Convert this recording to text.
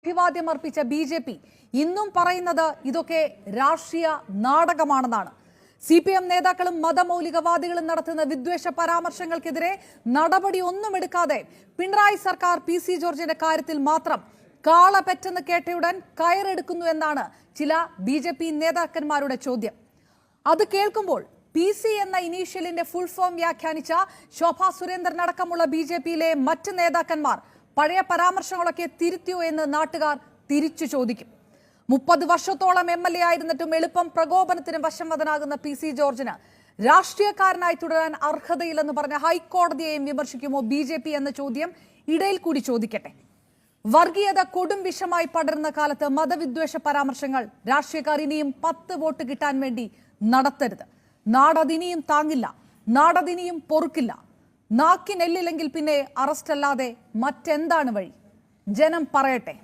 അഭിവാദ്യം അർപ്പിച്ച ബി.ജെ.പി ഇന്നും പറയുന്നത് ഇതൊക്കെ രാഷ്ട്രീയ നാടകമാണെന്നാണ്. CPM നേതാക്കളും മതമൗലികവാദികളും നടത്തുന്ന വിദ്വേഷ പരാമർശങ്ങൾക്കെതിരെ നടപടി ഒന്നും എടുക്കാതെ പിണറായി സർക്കാർ PC ജോർജിന്റെ കാര്യത്തിൽ മാത്രം കാളപെറ്റെന്ന് കേട്ടയുടൻ കയറെടുക്കുന്നു എന്നാണ് ചില BJP നേതാക്കന്മാരുടെ ചോദ്യം. അത് കേൾക്കുമ്പോൾ PC എന്ന ഇനീഷ്യലിന്റെ ഫുൾ ഫോം വ്യാഖ്യാനിച്ച ശോഭാ സുരേന്ദ്രൻ അടക്കമുള്ള BJPയിലെ മറ്റ് നേതാക്കന്മാർ പഴയ പരാമർശങ്ങളൊക്കെ തിരുത്തിയോ എന്ന് നാട്ടുകാർ തിരിച്ചു ചോദിക്കും. 30 വർഷത്തോളം MLA ആയിരുന്നിട്ടും എളുപ്പം പ്രകോപനത്തിന് വശംവദനാകുന്ന PC ജോർജിന് രാഷ്ട്രീയക്കാരനായി തുടരാൻ അർഹതയില്ലെന്ന് പറഞ്ഞ ഹൈക്കോടതിയെയും വിമർശിക്കുമോ BJP എന്ന ചോദ്യം ഇടയിൽ കൂടി ചോദിക്കട്ടെ. വർഗീയത കൊടും വിഷമായി പടരുന്ന കാലത്ത് മതവിദ്വേഷ പരാമർശങ്ങൾ രാഷ്ട്രീയക്കാർ ഇനിയും 10 വോട്ട് കിട്ടാൻ വേണ്ടി നടത്തരുത്. നാടതിനിയും താങ്ങില്ല, നാടതിനിയും പൊറുക്കില്ല. നാക്കിനെല്ലില്ലെങ്കിൽ പിന്നെ അറസ്റ്റ് അല്ലാതെ മറ്റെന്താണ് വഴി? ജനം പറയട്ടെ.